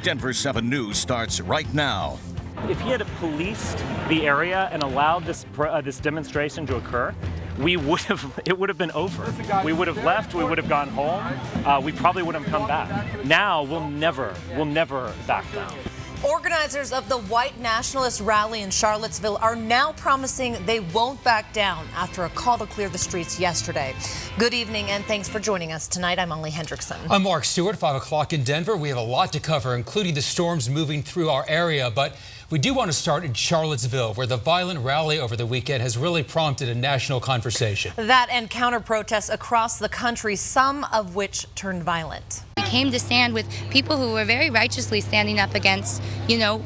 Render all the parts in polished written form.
Denver7 News starts right now. If he had policed the area and allowed this demonstration to occur, it would have been over. We would have left, we would have gone home, we probably wouldn't have come back. Now we'll never back down. Organizers of the white nationalist rally in Charlottesville are now promising they won't back down after a call to clear the streets yesterday. Good evening and thanks for joining us tonight. I'm Molly Hendrickson. I'm Mark Stewart, 5 o'clock in Denver. We have a lot to cover, including the storms moving through our area, but we do want to start in Charlottesville, where the violent rally over the weekend has really prompted a national conversation. That and counter-protests across the country, some of which turned violent. We came to stand with people who were very righteously standing up against,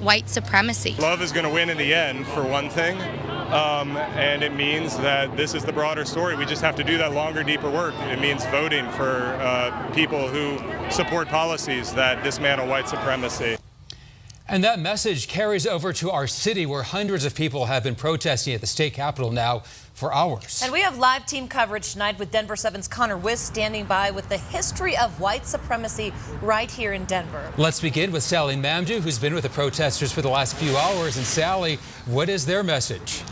white supremacy. Love is going to win in the end, for one thing, and it means that this is the broader story. We just have to do that longer, deeper work. It means voting for people who support policies that dismantle white supremacy. And that message carries over to our city, where hundreds of people have been protesting at the state capitol now for hours. And we have live team coverage tonight with Denver7's Connor Wiss standing by with the history of white supremacy right here in Denver. Let's begin with Sally Mamdou, who's been with the protesters for the last few hours. And Sally, what is their message?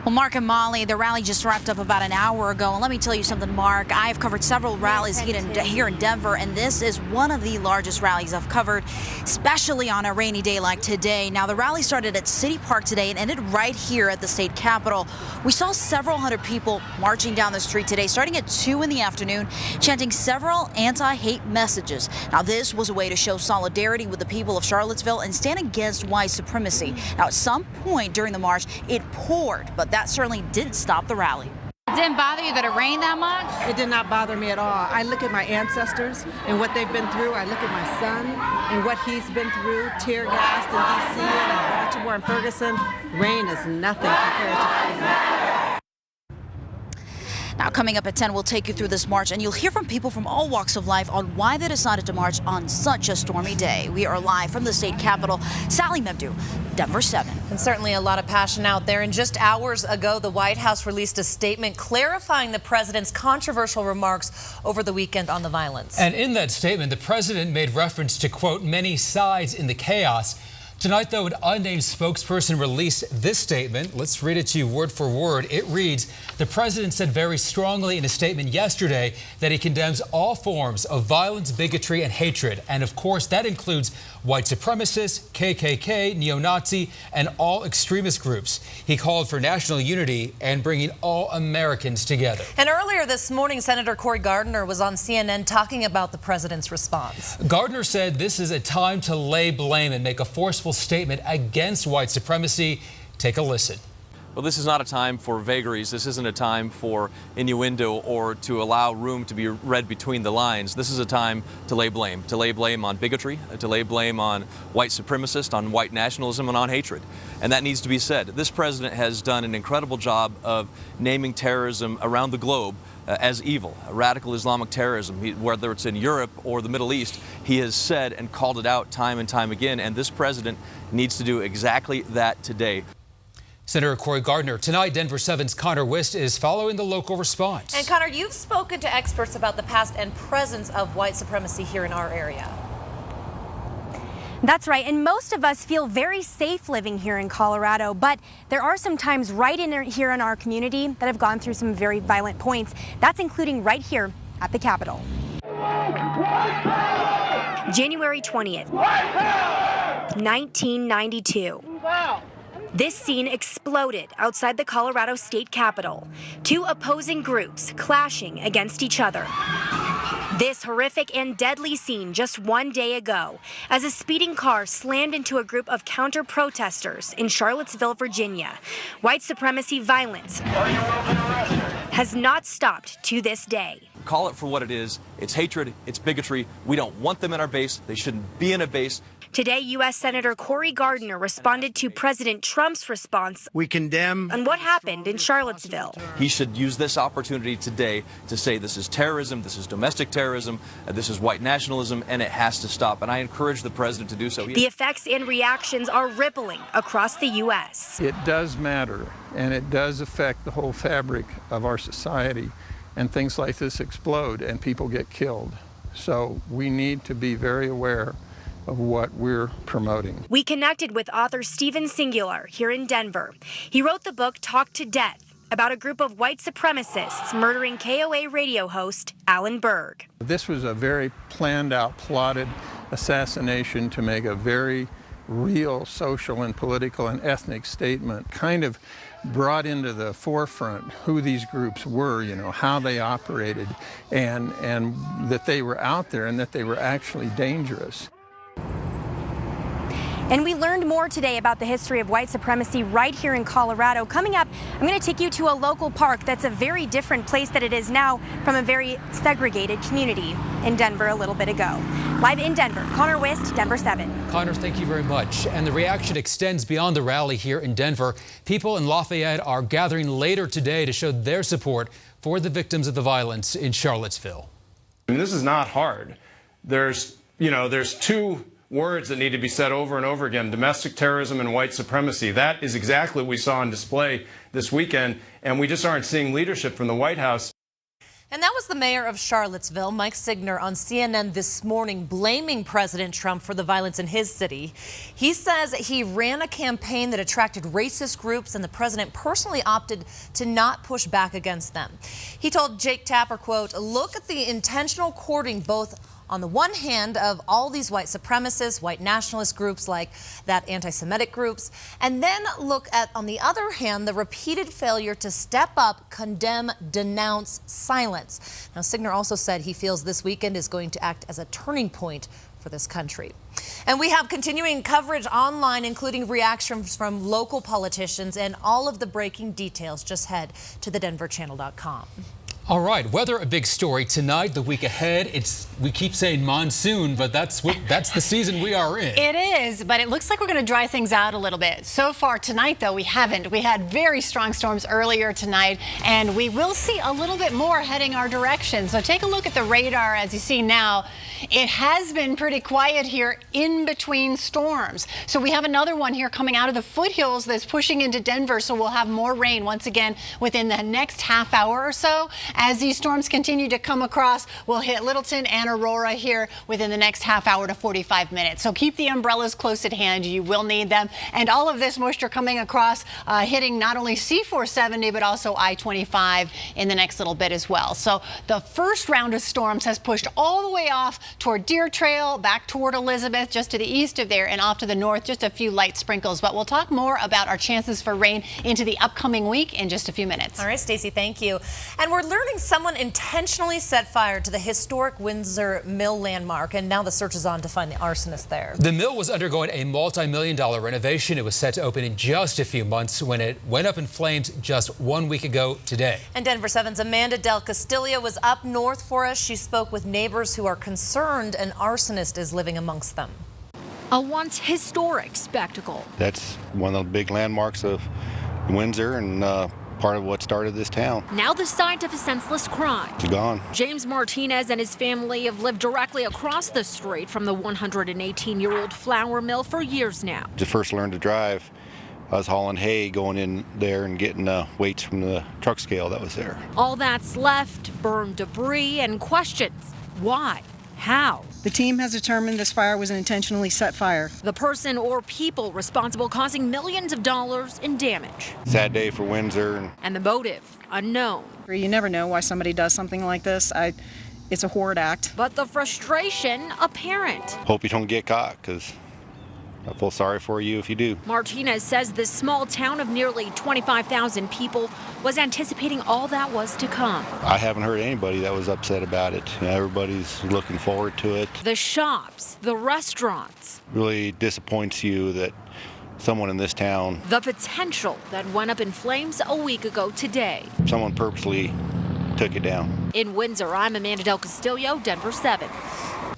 Well, Mark and Molly, the rally just wrapped up about an hour ago. And let me tell you something, Mark. I've covered several rallies here in Denver, and this is one of the largest rallies I've covered, especially on a rainy day like today. Now, the rally started at City Park today and ended right here at the state capitol. We saw several hundred people marching down the street today, starting at 2 in the afternoon, chanting several anti-hate messages. Now, this was a way to show solidarity with the people of Charlottesville and stand against white supremacy. Now, at some point during the march, it poured, but that certainly didn't stop the rally. It didn't bother you that it rained that much? It did not bother me at all. I look at my ancestors and what they've been through. I look at my son and what he's been through, tear gassed in D.C. and in Baltimore and Ferguson. Rain is nothing compared to freezing. Now, coming up at 10, we'll take you through this march, and you'll hear from people from all walks of life on why they decided to march on such a stormy day. We are live from the state capitol. Sally Mamdou, Denver7. And certainly a lot of passion out there. And just hours ago, the White House released a statement clarifying the president's controversial remarks over the weekend on the violence. And in that statement, the president made reference to, quote, many sides in the chaos. Tonight, though, an unnamed spokesperson released this statement. Let's read it to you word for word. It reads, the president said very strongly in a statement yesterday that he condemns all forms of violence, bigotry, and hatred. And of course, that includes white supremacists, KKK, neo-Nazi, and all extremist groups. He called for national unity and bringing all Americans together. And earlier this morning, Senator Cory Gardner was on CNN talking about the president's response. Gardner said this is a time to lay blame and make a forceful statement against white supremacy. Take a listen. Well, this is not a time for vagaries. This isn't a time for innuendo or to allow room to be read between the lines. This is a time to lay blame on bigotry, to lay blame on white supremacists, on white nationalism, and on hatred. And that needs to be said. This president has done an incredible job of naming terrorism around the globe as evil, radical Islamic terrorism, whether it's in Europe or the Middle East. He has said and called it out time and time again, and this president needs to do exactly that today. Senator Cory Gardner. Tonight, Denver7's Connor Wiss is following the local response. And Connor, you've spoken to experts about the past and presence of white supremacy here in our area. That's right, and most of us feel very safe living here in Colorado, but there are some times right here in our community that have gone through some very violent points. That's including right here at the Capitol. January 20th, 1992. This scene exploded outside the Colorado State Capitol. Two opposing groups clashing against each other. This horrific and deadly scene just one day ago, as a speeding car slammed into a group of counter-protesters in Charlottesville, Virginia. White supremacy violence has not stopped to this day. Call it for what it is. It's hatred, it's bigotry. We don't want them in our base. They shouldn't be in a base. Today, U.S. Senator Cory Gardner responded to President Trump's response. We condemn on what happened in Charlottesville. He should use this opportunity today to say this is terrorism, this is domestic terrorism, this is white nationalism, and it has to stop. And I encourage the president to do so. The effects and reactions are rippling across the U.S. It does matter, and it does affect the whole fabric of our society. And things like this explode and people get killed. So we need to be very aware of what we're promoting. We connected with author Stephen Singular here in Denver. He wrote the book Talk to Death, about a group of white supremacists murdering KOA radio host Alan Berg. This was a very planned out, plotted assassination to make a very real social and political and ethnic statement, kind of brought into the forefront who these groups were, how they operated, and that they were out there and that they were actually dangerous. And we learned more today about the history of white supremacy right here in Colorado. Coming up, I'm going to take you to a local park that's a very different place than it is now from a very segregated community in Denver a little bit ago. Live in Denver, Connor Wist, Denver 7. Connor, thank you very much. And the reaction extends beyond the rally here in Denver. People in Lafayette are gathering later today to show their support for the victims of the violence in Charlottesville. I mean, this is not hard. There's two words that need to be said over and over again: domestic terrorism and white supremacy. That is exactly what we saw on display this weekend, and we just aren't seeing leadership from the White House. And that was the mayor of Charlottesville, Mike Signer, on CNN this morning, blaming President Trump for the violence in his city. He says he ran a campaign that attracted racist groups, and the president personally opted to not push back against them. He told Jake Tapper, quote, "Look at the intentional courting both on the one hand of all these white supremacists, white nationalist groups like that anti-Semitic groups, and then look at, on the other hand, the repeated failure to step up, condemn, denounce, silence." Now, Signer also said he feels this weekend is going to act as a turning point for this country. And we have continuing coverage online, including reactions from local politicians and all of the breaking details. Just head to thedenverchannel.com. All right, weather a big story tonight, the week ahead. We keep saying monsoon, but that's the season we are in. It is, but it looks like we're going to dry things out a little bit. So far tonight, though, we haven't. We had very strong storms earlier tonight, and we will see a little bit more heading our direction. So take a look at the radar as you see now. It has been pretty quiet here in between storms. So we have another one here coming out of the foothills that's pushing into Denver, so we'll have more rain once again within the next half hour or so. As these storms continue to come across, we'll hit Littleton and Aurora here within the next half hour to 45 minutes. So keep the umbrellas close at hand. You will need them. And all of this moisture coming across, hitting not only C-470, but also I-25 in the next little bit as well. So the first round of storms has pushed all the way off toward Deer Trail, back toward Elizabeth, just to the east of there, and off to the north, just a few light sprinkles. But we'll talk more about our chances for rain into the upcoming week in just a few minutes. All right, Stacey, thank you. And we're learning someone intentionally set fire to the historic Windsor Mill landmark, and now the search is on to find the arsonist there. The mill was undergoing a multi-million-dollar renovation. It was set to open in just a few months when it went up in flames just 1 week ago today. And Denver7's Amanda Del Castillo was up north for us. She spoke with neighbors who are concerned an arsonist is living amongst them. A once historic spectacle. That's one of the big landmarks of Windsor and part of what started this town. Now the site of a senseless crime. It's gone. James Martinez and his family have lived directly across the street from the 118-year-old flour mill for years now. Just first learned to drive, I was hauling hay, going in there and getting weights from the truck scale that was there. All that's left, burned debris and questions. Why? How? The team has determined this fire was an intentionally set fire. The person or people responsible causing millions of dollars in damage. Sad day for Windsor. And the motive, unknown. You never know why somebody does something like this. It's a horrid act. But the frustration apparent. Hope you don't get caught, because I feel sorry for you if you do. Martinez says this small town of nearly 25,000 people was anticipating all that was to come. I haven't heard anybody that was upset about it. Everybody's looking forward to it. The shops, the restaurants. Really disappoints you that someone in this town. The potential that went up in flames a week ago today. Someone purposely took it down. In Windsor, I'm Amanda Del Castillo, Denver 7.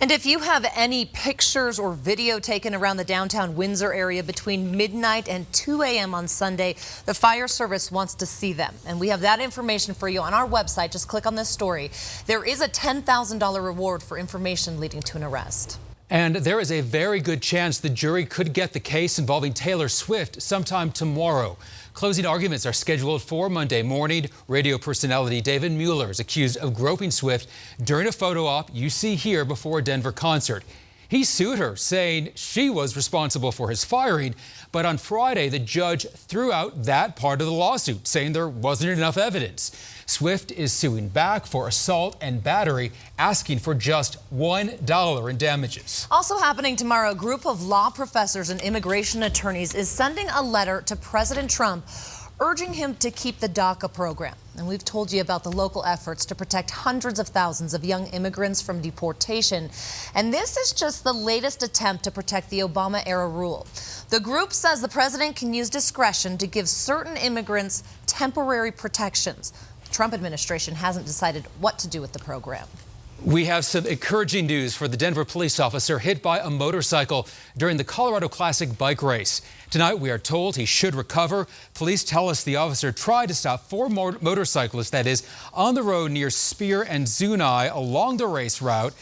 And if you have any pictures or video taken around the downtown Windsor area between midnight and 2 a.m. on Sunday, the fire service wants to see them. And we have that information for you on our website. Just click on this story. There is a $10,000 reward for information leading to an arrest. And there is a very good chance the jury could get the case involving Taylor Swift sometime tomorrow. Closing arguments are scheduled for Monday morning. Radio personality David Mueller is accused of groping Swift during a photo op you see here before a Denver concert. He sued her, saying she was responsible for his firing. But on Friday, the judge threw out that part of the lawsuit, saying there wasn't enough evidence. Swift is suing back for assault and battery, asking for just $1 in damages. Also happening tomorrow, a group of law professors and immigration attorneys is sending a letter to President Trump urging him to keep the DACA program. And we've told you about the local efforts to protect hundreds of thousands of young immigrants from deportation. And this is just the latest attempt to protect the Obama-era rule. The group says the president can use discretion to give certain immigrants temporary protections. The Trump administration hasn't decided what to do with the program. We have some encouraging news for the Denver police officer hit by a motorcycle during the Colorado Classic bike race. Tonight, we are told he should recover. Police tell us the officer tried to stop four motorcyclists, that is, on the road near Spear and Zuni along the race route.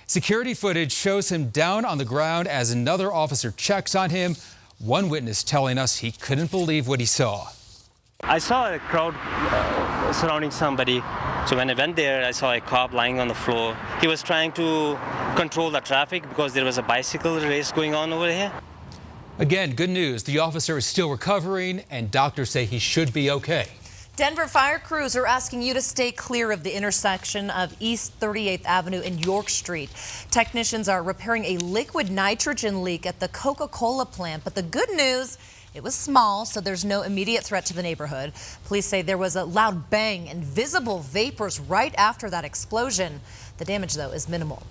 Security footage shows him down on the ground as another officer checks on him. One witness telling us he couldn't believe what he saw. I saw a crowd surrounding somebody. So when I went there, I saw a cop lying on the floor. He was trying to control the traffic because there was a bicycle race going on over here. Again, good news. The officer is still recovering, and doctors say he should be okay. Denver fire crews are asking you to stay clear of the intersection of East 38th Avenue and York Street. Technicians are repairing a liquid nitrogen leak at the Coca-Cola plant, but the good news, it was small, so there's no immediate threat to the neighborhood. Police say there was a loud bang and visible vapors right after that explosion. The damage, though, is minimal.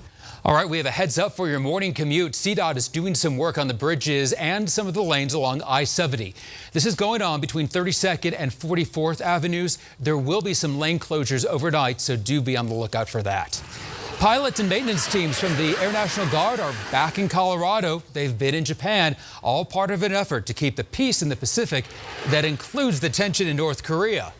All right, we have a heads up for your morning commute. CDOT is doing some work on the bridges and some of the lanes along I-70. This is going on between 32nd and 44th Avenues. There will be some lane closures overnight, so do be on the lookout for that. Pilots and maintenance teams from the Air National Guard are back in Colorado. They've been in Japan, all part of an effort to keep the peace in the Pacific that includes the tension in North Korea.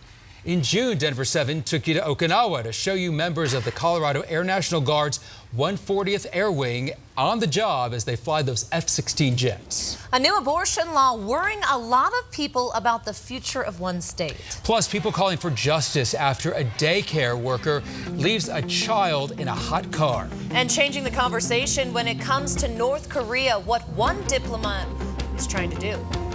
In June, Denver7 took you to Okinawa to show you members of the Colorado Air National Guard's 140th Air Wing on the job as they fly those F-16 jets. A new abortion law worrying a lot of people about the future of one state. Plus, people calling for justice after a daycare worker leaves a child in a hot car. And changing the conversation when it comes to North Korea, what one diplomat is trying to do.